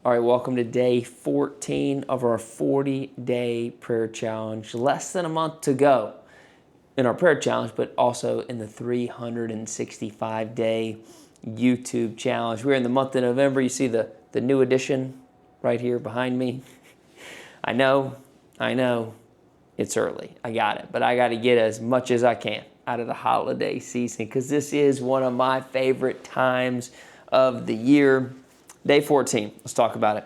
All right, welcome to day 14 of our 40-day prayer challenge. Less than a month to go in our prayer challenge, but also in the 365-day YouTube challenge. We're in the month of November. You see the new edition right here behind me. I know, it's early. I got it, but I got to get as much as I can out of the holiday season because this is one of my favorite times of the year. Day 14, let's talk about it.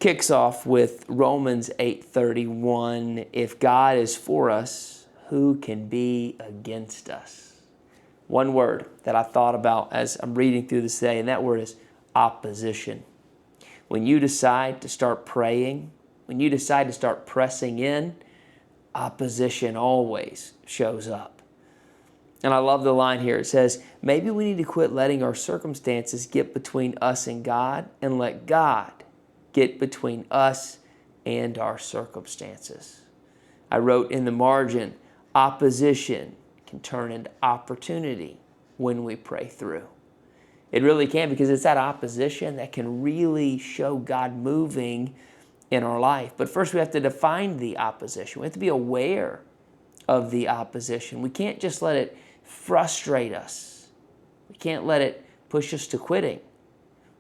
Kicks off with Romans 8:31. If God is for us, who can be against us? One word that I thought about as I'm reading through this today, and that word is opposition. When you decide to start praying, when you decide to start pressing in, opposition always shows up. And I love the line here. It says, maybe we need to quit letting our circumstances get between us and God and let God get between us and our circumstances. I wrote in the margin, opposition can turn into opportunity when we pray through. It really can, because it's that opposition that can really show God moving in our life. But first we have to define the opposition. We have to be aware of the opposition. We can't just let it frustrate us. We can't let it push us to quitting.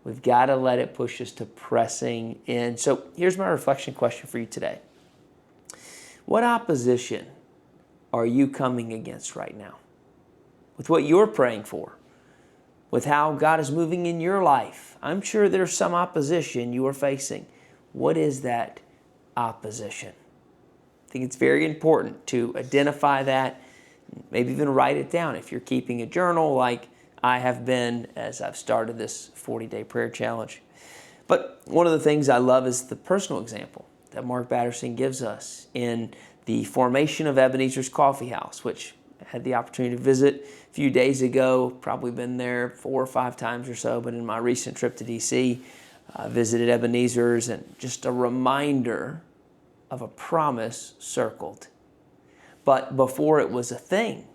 We've got to let it push us to pressing in. So here's my reflection question for you today. What opposition are you coming against right now? With what you're praying for? With how God is moving in your life? I'm sure there's some opposition you are facing. What is that opposition? I think it's very important to identify that, maybe even write it down if you're keeping a journal like I have been as I've started this 40-day prayer challenge. But one of the things I love is the personal example that Mark Batterson gives us in the formation of Ebenezer's Coffee House, which I had the opportunity to visit a few days ago, probably been there 4 or 5 times or so, but in my recent trip to D.C., I visited Ebenezer's, and just a reminder of a promise circled. But before it was a thing,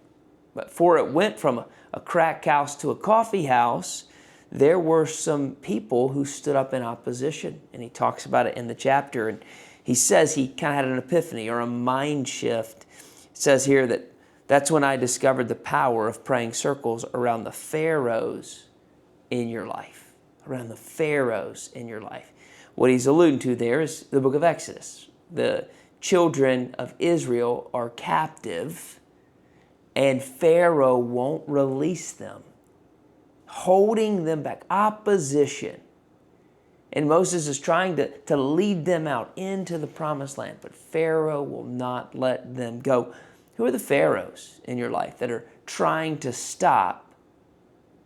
before it went from a crack house to a coffee house, there were some people who stood up in opposition. And he talks about it in the chapter. And he says he kind of had an epiphany or a mind shift. It says here that that's when I discovered the power of praying circles around the pharaohs in your life. Around the pharaohs in your life. What he's alluding to there is the book of Exodus. The children of Israel are captive, and Pharaoh won't release them, holding them back. Opposition. And Moses is trying to lead them out into the promised land, but Pharaoh will not let them go. Who are the pharaohs in your life that are trying to stop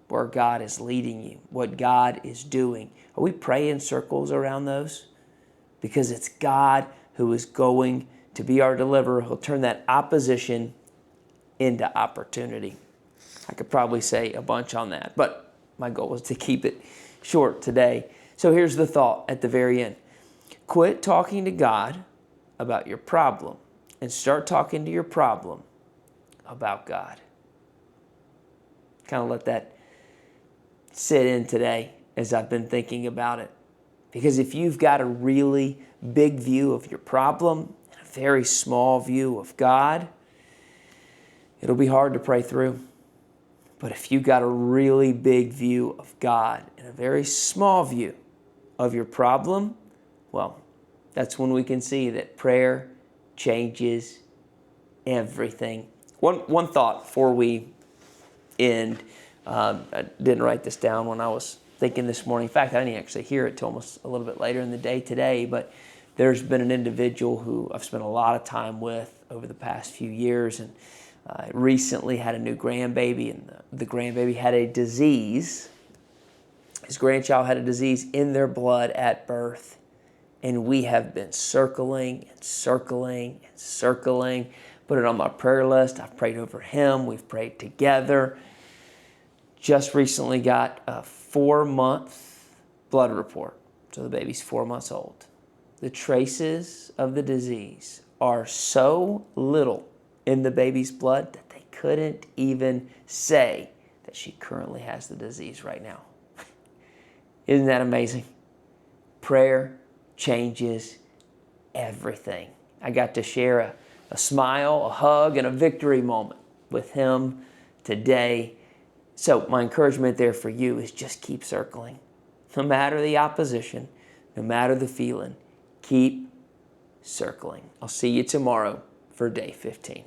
where God is leading you, what God is doing? Are we praying circles around those? Because it's God who is going to be our deliverer. He'll turn that opposition into opportunity. I could probably say a bunch on that, but my goal was to keep it short today. So here's the thought at the very end. Quit talking to God about your problem and start talking to your problem about God. Kind of let that sit in today as I've been thinking about it. Because if you've got a really big view of your problem and a very small view of God, it'll be hard to pray through. But if you've got a really big view of God and a very small view of your problem, well, that's when we can see that prayer changes everything. One thought before we end. I didn't write this down when I was thinking this morning. In fact, I didn't actually hear it till almost a little bit later in the day today, but there's been an individual who I've spent a lot of time with over the past few years, and recently had a new grandbaby, and the grandbaby had a disease. His grandchild had a disease in their blood at birth, and we have been circling and circling and circling, put it on my prayer list. I've prayed over him. We've prayed together. Just recently got a 4-month blood report. So the baby's 4 months old. The traces of the disease are so little in the baby's blood that they couldn't even say that she currently has the disease right now. Isn't that amazing? prayer changes everything. I got to share a smile, a hug, and a victory moment with him today. So my encouragement there for you is just keep circling. No matter the opposition, no matter the feeling, keep circling. I'll see you tomorrow for day 15.